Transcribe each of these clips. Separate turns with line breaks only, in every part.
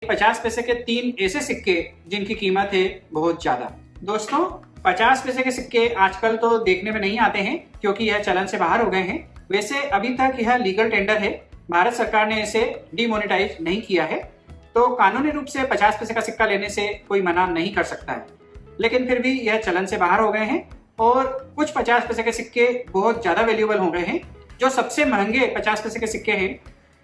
50 पैसे के 3 ऐसे सिक्के जिनकी कीमत है बहुत ज्यादा। दोस्तों, 50 पैसे के सिक्के आजकल तो देखने में नहीं आते हैं क्योंकि यह चलन से बाहर हो गए हैं। वैसे अभी तक यह लीगल टेंडर है, भारत सरकार ने इसे डिमोनेटाइज नहीं किया है, तो कानूनी रूप से 50 पैसे का सिक्का लेने से कोई मना नहीं कर सकता है। लेकिन फिर भी यह चलन से बाहर हो गए हैं और कुछ 50 पैसे के सिक्के बहुत ज्यादा वैल्यूएबल हो गए हैं। जो सबसे महंगे 50 पैसे के सिक्के हैं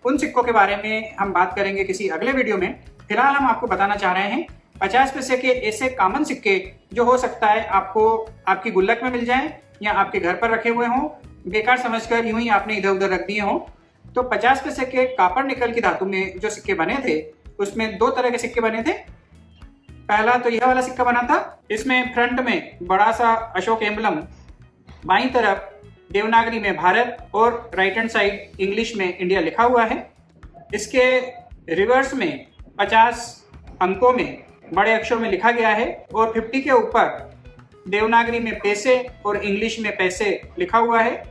उन सिक्कों के बारे में हम बात करेंगे किसी अगले वीडियो में। फिलहाल हम आपको बताना चाह रहे हैं 50 पैसे के ऐसे कॉमन सिक्के जो हो सकता है आपको आपकी गुल्लक में मिल जाएं या आपके घर पर रखे हुए हों, बेकार समझकर यूं ही आपने इधर उधर रख दिए हों। तो 50 पैसे के कॉपर निकल की धातु में जो सिक्के बने थे उसमें 2 तरह के सिक्के बने थे। पहला तो यह वाला सिक्का बना था, इसमें फ्रंट में बड़ा सा अशोक एम्बलम, बाईं तरफ देवनागरी में भारत और राइट हैंड साइड इंग्लिश में इंडिया लिखा हुआ है। इसके रिवर्स में 50 अंकों में बड़े अक्षरों में लिखा गया है और 50 के ऊपर देवनागरी में पैसे और इंग्लिश में पैसे लिखा हुआ है।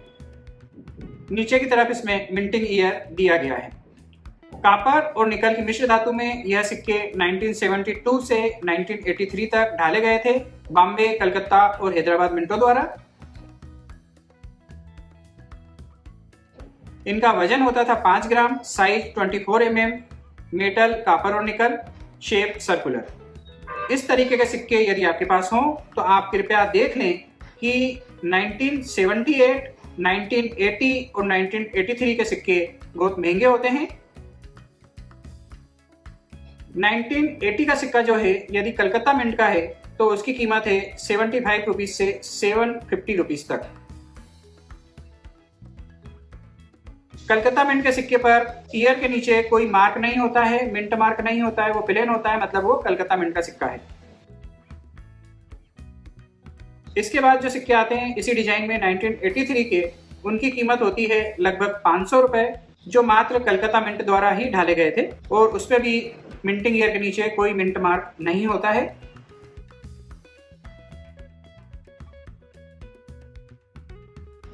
नीचे की तरफ इसमें मिंटिंग ईयर दिया गया है। कॉपर और निकल की मिश्र धातु में यह सिक्के 1972 से 1983 तक ढाले गए थे बॉम्बे, कलकत्ता और हैदराबाद मिंटों द्वारा। इनका वजन होता था 5 ग्राम, साइज 24 mm, मेटल कॉपर और निकल, शेप सर्कुलर। इस तरीके के सिक्के यदि आपके पास हों तो आप कृपया देख लें कि 1978, 1980 और 1983 के सिक्के बहुत महंगे होते हैं। 1980 का सिक्का जो है यदि कलकत्ता मिंट का है तो उसकी कीमत है 75 रुपीज से 750 रुपीज तक। कलकत्ता मिंट के सिक्के पर ईयर के नीचे कोई मार्क नहीं होता है, मिंट मार्क नहीं होता है, वो प्लेन होता है, मतलब वो कलकत्ता मिंट का सिक्का है। इसके बाद जो सिक्के आते हैं इसी डिजाइन में 1983 के, उनकी कीमत होती है लगभग 500 रुपए, जो मात्र कलकत्ता मिंट द्वारा ही ढाले गए थे और उसमें भी मिंटिंग ईयर के नीचे कोई मिंट मार्क नहीं होता है।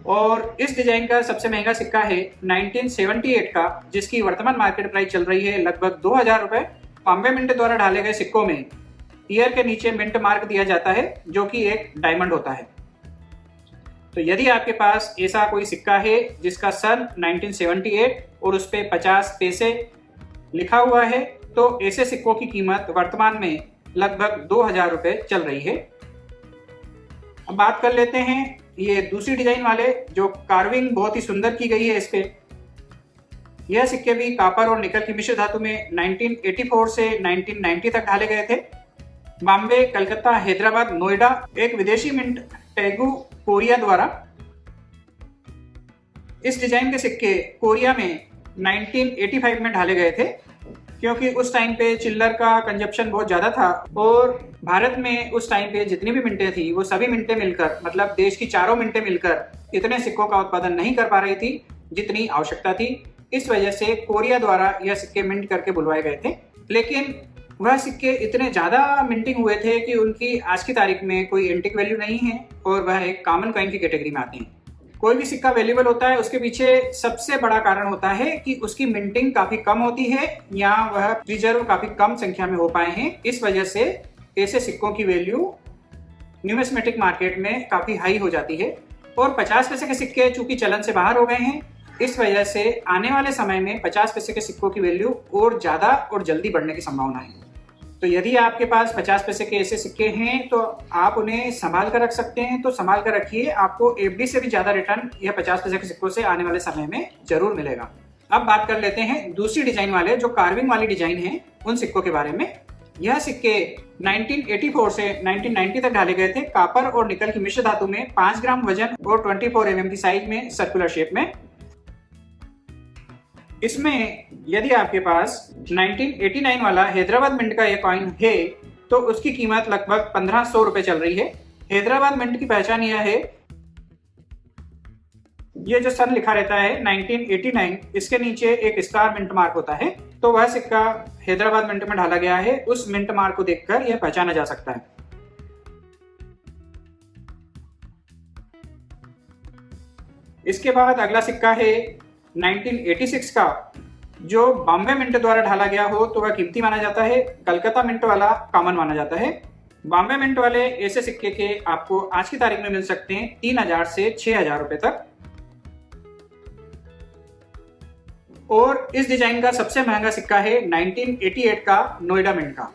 और इस डिजाइन का सबसे महंगा सिक्का है 1978 का, जिसकी वर्तमान मार्केट प्राइस चल रही है लगभग 2000 रुपए। बॉम्बे मिंट द्वारा ढाले गए सिक्कों में ईयर के नीचे मिंट मार्क दिया जाता है जो कि एक डायमंड होता है। तो यदि आपके पास ऐसा कोई सिक्का है जिसका सन 1978 और उस पे 50 पैसे लिखा हुआ है तो ऐसे सिक्कों की कीमत वर्तमान में लगभग 2000 रुपए चल रही है। अब बात कर लेते हैं ये दूसरी डिजाइन वाले, जो कार्विंग बहुत ही सुंदर की गई है इस पे। यह सिक्के भी कॉपर और निकल की मिश्र धातु में 1984 से 1990 तक ढाले गए थे बॉम्बे, कलकत्ता, हैदराबाद, नोएडा, एक विदेशी मिंट टेगू कोरिया द्वारा। इस डिजाइन के सिक्के कोरिया में 1985 में ढाले गए थे क्योंकि उस टाइम पे चिल्लर का कंजप्शन बहुत ज्यादा था और भारत में उस टाइम पे जितनी भी मिंटें थी वो सभी मिंटें मिलकर, मतलब देश की चारों मिंटें मिलकर इतने सिक्कों का उत्पादन नहीं कर पा रही थी जितनी आवश्यकता थी। इस वजह से कोरिया द्वारा यह सिक्के मिंट करके बुलवाए गए थे। लेकिन वह सिक्के इतने ज्यादा मिंटिंग हुए थे कि उनकी आज की तारीख में कोई एंटिक वैल्यू नहीं है और वह एक कॉमन कॉइन की कैटेगरी में आते हैं। कोई भी सिक्का वैल्यूएबल होता है उसके पीछे सबसे बड़ा कारण होता है कि उसकी मिंटिंग काफी कम होती है या वह रिजर्व काफी कम संख्या में हो पाए हैं। इस वजह से ऐसे सिक्कों की वैल्यू न्यूमिस्मेटिक मार्केट में काफी हाई हो जाती है। और 50 पैसे के सिक्के चूंकि चलन से बाहर हो गए हैं, इस वजह से आने वाले समय में 50 पैसे के सिक्कों की वैल्यू और ज्यादा और जल्दी बढ़ने की संभावना है। तो यदि आपके पास 50 पैसे के ऐसे सिक्के हैं तो आप उन्हें संभाल कर रख सकते हैं, तो संभाल कर रखिए, आपको एफडी से भी ज्यादा रिटर्न यह 50 पैसे के सिक्कों से आने वाले समय में जरूर मिलेगा। अब बात कर लेते हैं दूसरी डिजाइन वाले, जो कार्विंग वाली डिजाइन है, उन सिक्कों के बारे में। यह सिक्के 1984 से 1990 तक ढाले गए थे कॉपर और निकल की मिश्र धातु में, 5 ग्राम वजन और 24 mm की साइज में, सर्कुलर शेप में। इसमें यदि आपके पास 1989 वाला हैदराबाद मिंट का यह कॉइन है तो उसकी कीमत लगभग 1500 रुपए चल रही है। हैदराबाद मिंट की पहचान यह है, ये जो सन लिखा रहता है 1989, इसके नीचे एक स्टार मिंट मार्क होता है, तो वह सिक्का हैदराबाद मिंट में ढाला गया है। उस मिंट मार्क को देखकर यह पहचाना जा सकता है। इसके बाद अगला सिक्का है 1986 का, जो बॉम्बे मिंट द्वारा ढाला गया हो तो वह कीमती माना जाता है, कलकत्ता मिंट वाला कॉमन माना जाता है। बॉम्बे मिंट वाले ऐसे सिक्के के आपको आज की तारीख में मिल सकते हैं 3000 से 6000 रुपए तक। और इस डिजाइन का सबसे महंगा सिक्का है 1988 का नोएडा मिंट का।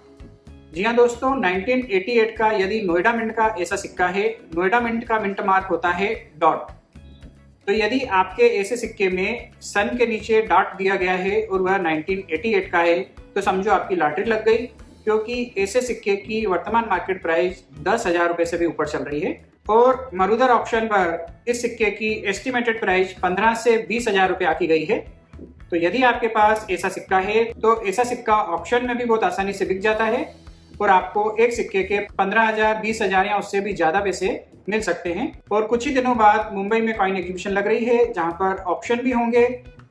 जी हाँ दोस्तों, 1988 का यदि नोएडा मिंट का ऐसा सिक्का है, नोएडा मिंट का मिंट मार्क होता है डॉट। तो यदि आपके ऐसे सिक्के में सन के नीचे डॉट दिया गया है और वह 1988 का है तो समझो आपकी लॉटरी लग गई, क्योंकि ऐसे सिक्के की वर्तमान मार्केट प्राइस 10,000 रुपए से भी ऊपर चल रही है। और मरुधर ऑप्शन पर इस सिक्के की एस्टिमेटेड प्राइस 15 से 20,000 रुपए आकी गई है। तो यदि आपके पास ऐसा सिक्का है तो ऐसा सिक्का ऑप्शन में भी बहुत आसानी से बिक जाता है और आपको एक सिक्के के 15,000, 20,000 या उससे भी ज्यादा पैसे मिल सकते हैं। और कुछ ही दिनों बाद मुंबई में कॉइन एग्जीबिशन लग रही है जहां पर ऑप्शन भी होंगे,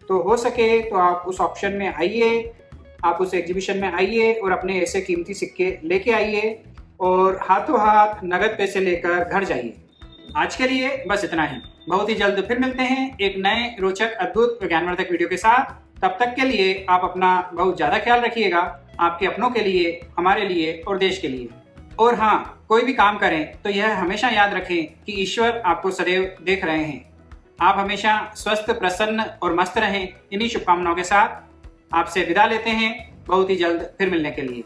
तो हो सके तो आप उस ऑप्शन में आइए, आप उस एग्जीबिशन में आइए और अपने ऐसे कीमती सिक्के लेके आइए और हाथों हाथ नगद पैसे लेकर घर जाइए। आज के लिए बस इतना ही। बहुत ही जल्द फिर मिलते हैं एक नए रोचक, अद्भुत और ज्ञानवर्धक वीडियो के साथ। तब तक के लिए आप अपना बहुत ज्यादा ख्याल रखिएगा, आपके अपनों के लिए, हमारे लिए और देश के लिए। और हाँ, कोई भी काम करें तो यह हमेशा याद रखें कि ईश्वर आपको सदैव देख रहे हैं। आप हमेशा स्वस्थ, प्रसन्न और मस्त रहें। इन्हीं शुभकामनाओं के साथ आपसे विदा लेते हैं बहुत ही जल्द फिर मिलने के लिए।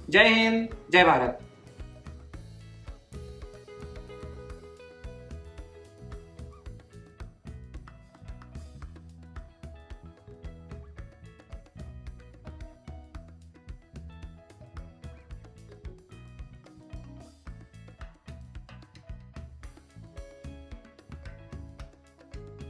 जय हिंद, जय भारत।